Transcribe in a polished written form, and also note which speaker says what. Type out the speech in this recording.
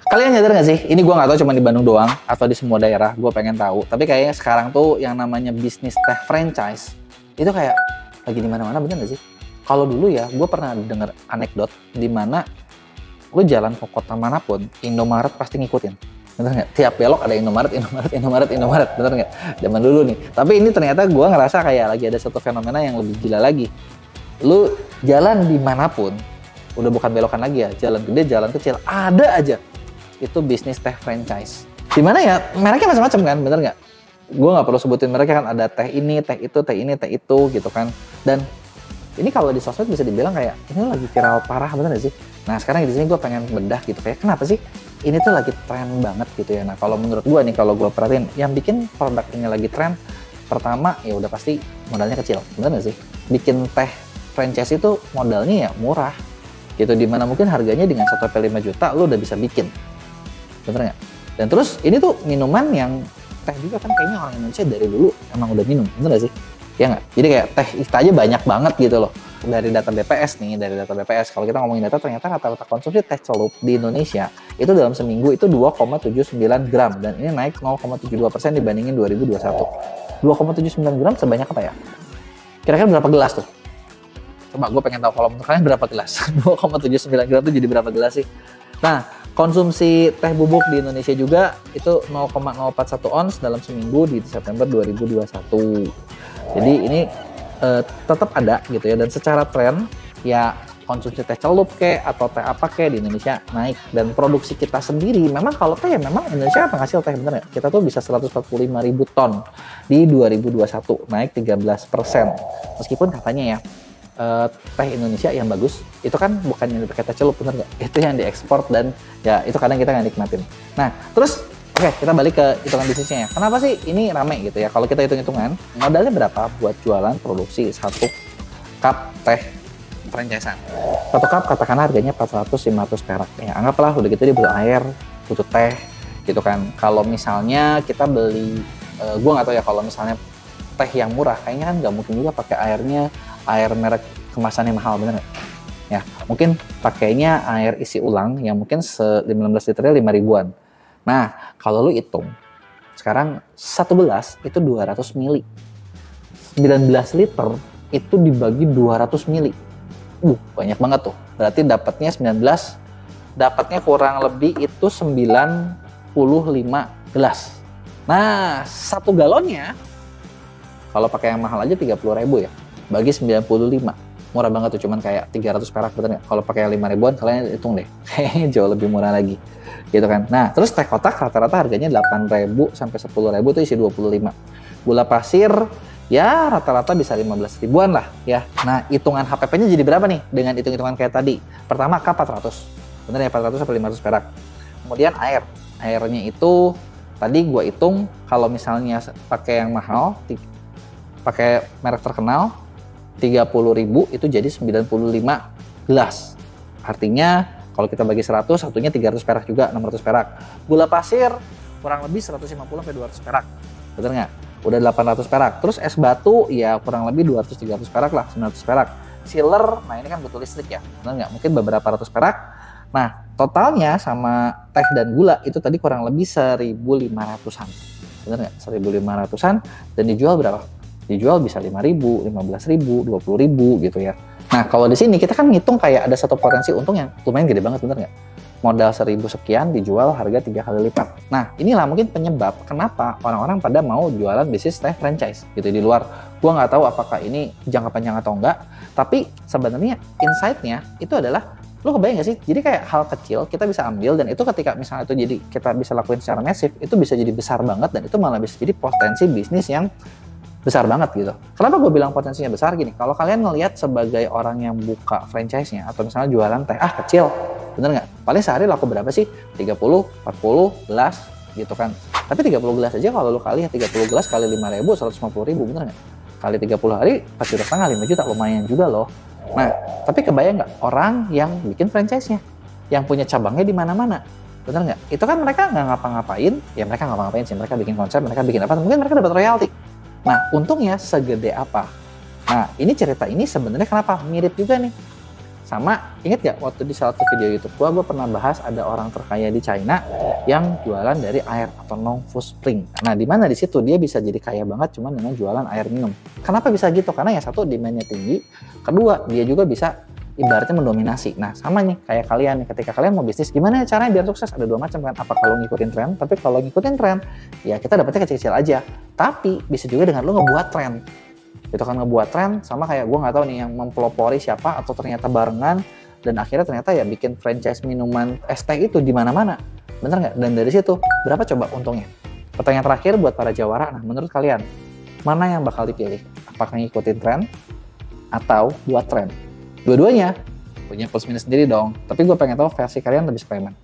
Speaker 1: Kalian nyadar nggak sih? Ini gue nggak tahu cuma di Bandung doang atau di semua daerah. Gue pengen tahu. Tapi kayaknya sekarang tuh yang namanya bisnis teh franchise itu kayak lagi di mana-mana, bener nggak sih? Kalau dulu ya, gue pernah denger anekdot di mana lu jalan ke kota manapun, Indomaret pasti ngikutin. Bener nggak? Tiap belok ada Indomaret, bener nggak? Zaman dulu nih. Tapi ini ternyata gue ngerasa kayak lagi ada satu fenomena yang lebih gila lagi. Lu jalan dimanapun, udah bukan belokan lagi ya, jalan gede, jalan kecil, ada aja itu bisnis teh franchise. Dimana ya, mereknya macam-macam kan, bener nggak? Gue nggak perlu sebutin mereknya kan, ada teh ini, teh itu, teh ini, teh itu gitu kan. Dan ini kalau di sosmed bisa dibilang kayak ini lagi viral parah, bener nggak sih? Nah sekarang di sini gue pengen bedah gitu, kayak kenapa sih ini tuh lagi tren banget gitu ya. Nah kalau menurut gue nih, kalau gue perhatiin, yang bikin produk ini lagi tren, pertama ya udah pasti modalnya kecil, bener nggak sih? Bikin teh franchise itu modalnya ya murah gitu, dimana mungkin harganya dengan 1,5 juta lo udah bisa bikin. Bener nggak? Dan terus ini tuh minuman yang teh juga kan kayaknya orang Indonesia dari dulu emang udah minum, bener nggak sih? Ya nggak? Jadi kayak teh kita aja banyak banget gitu loh. Dari data BPS nih, kalau kita ngomongin data, ternyata rata-rata konsumsi teh celup di Indonesia itu dalam seminggu itu 2,79 gram, dan ini naik 0,72% dibandingin 2021. 2,79 gram sebanyak apa ya? Kira-kira berapa gelas tuh? Coba gue pengen tahu kalau menurut kalian berapa gelas? 2,79 gram tuh jadi berapa gelas sih? Nah, konsumsi teh bubuk di Indonesia juga itu 0,041 ons dalam seminggu di September 2021. Jadi ini tetap ada gitu ya, dan secara tren ya konsumsi teh celup kek atau teh apa kek di Indonesia naik. Dan produksi kita sendiri memang kalau teh ya memang Indonesia penghasil teh, bener ya, kita tuh bisa 145.000 ton di 2021, naik 13%. Meskipun katanya ya teh Indonesia yang bagus itu kan bukan yang dipakai teh celup, bener nggak? Itu yang diekspor, dan ya itu kadang kita nggak nikmatin. Nah terus oke, kita balik ke hitungan bisnisnya ya. Kenapa sih ini rame gitu ya? Kalau kita hitung-hitungan, modalnya berapa buat jualan produksi 1 cup teh franchise-an? 1 cup katakan harganya 400-500 perak. Ya anggaplah udah gitu dia butuh air, butuh teh gitu kan. Kalau misalnya kita beli, gue nggak tahu ya, kalau misalnya teh yang murah, kayaknya kan nggak mungkin juga pakai air merek kemasannya mahal, bener nggak? Ya, mungkin pakainya air isi ulang yang mungkin 19 liternya 5 ribuan. Nah, kalau lu hitung, sekarang 1 gelas itu 200 mili. 19 liter itu dibagi 200 mili. Banyak banget tuh. Berarti dapatnya 19, dapatnya kurang lebih itu 95 gelas. Nah, 1 galonnya, kalau pakai yang mahal aja 30.000 ya. Bagi 95. Murah banget tuh, cuman kayak 300 perak, bener nggak? Kalau pakai yang 5 ribuan, kalian hitung deh. Jauh lebih murah lagi. Gitu kan. Nah, terus teh kotak rata-rata harganya 8.000 sampai 10.000 itu isi 25. Gula pasir ya rata-rata bisa 15 ribuan lah ya. Nah, hitungan HPP-nya jadi berapa nih dengan hitung-hitungan kayak tadi? Pertama K 400. Bener ya, 400 sampai 500 perak. Kemudian air. Airnya itu tadi gua hitung kalau misalnya pakai yang mahal, pakai merek terkenal 30.000 itu jadi 95 gelas. Artinya kalau kita bagi 100, satunya 300 perak juga, 600 perak. Gula pasir kurang lebih 150 sampai 200 perak. Betul nggak? Udah 800 perak. Terus es batu ya kurang lebih 200-300 perak lah, 900 perak. Chiller, nah ini kan butuh listrik ya. Betul nggak? Mungkin beberapa ratus perak. Nah, totalnya sama teh dan gula itu tadi kurang lebih 1.500-an. Betul nggak? 1.500-an, dan dijual berapa? Dijual bisa 5.000, 15.000, 20.000 gitu ya. Nah, kalau di sini kita kan ngitung kayak ada satu potensi untung yang lumayan gede banget, bener nggak? Modal 1.000 sekian dijual harga 3 kali lipat. Nah, inilah mungkin penyebab kenapa orang-orang pada mau jualan bisnis teh franchise gitu di luar. Gua nggak tahu apakah ini jangka panjang atau enggak, tapi sebenarnya insight-nya itu adalah, lu kebayang nggak sih? Jadi kayak hal kecil kita bisa ambil, dan itu ketika misalnya itu jadi kita bisa lakuin secara masif, itu bisa jadi besar banget, dan itu malah bisa jadi potensi bisnis yang besar banget gitu. Kenapa gue bilang potensinya besar gini? Kalau kalian ngelihat sebagai orang yang buka franchise-nya atau misalnya jualan teh, kecil, bener nggak? Paling sehari laku berapa sih? 30, 40 gelas gitu kan. Tapi 30 gelas aja kalau lu kali 30 gelas kali 5.000, 150.000, bener nggak? Kali 30 hari, 4,5 juta, 5 juta, lumayan juga loh. Nah, tapi kebayang nggak orang yang bikin franchise-nya, yang punya cabangnya di mana-mana, bener nggak? Itu kan mereka nggak ngapa-ngapain, ya mereka nggak ngapa-ngapain sih, mereka bikin konsep, mereka bikin apa, mungkin mereka dapat royalti. Nah, untungnya segede apa? Nah, ini cerita ini sebenarnya kenapa mirip juga nih Sama, inget gak waktu di salah satu video YouTube gue pernah bahas ada orang terkaya di China yang jualan dari air atau non-food spring. Nah, di mana di situ dia bisa jadi kaya banget cuman dengan jualan air minum. Kenapa bisa gitu? Karena yang satu demand-nya tinggi, kedua dia juga bisa ibaratnya mendominasi. Nah, sama nih kayak kalian nih, ketika kalian mau bisnis, gimana caranya biar sukses? Ada dua macam kan, apa kalau ngikutin tren, tapi kalau ngikutin tren, ya kita dapetnya kecil-kecil aja. Tapi bisa juga dengan lo ngebuat tren. Itu kan ngebuat tren, sama kayak gue nggak tahu nih yang mempelopori siapa, atau ternyata barengan, dan akhirnya ternyata ya bikin franchise minuman es teh itu di mana-mana. Bener nggak? Dan dari situ, berapa coba untungnya? Pertanyaan terakhir buat para jawara, nah menurut kalian, mana yang bakal dipilih? Apakah ngikutin tren, atau buat tren? Dua-duanya punya plus minus sendiri dong. Tapi gue pengen tahu versi kalian lebih suka yang mana.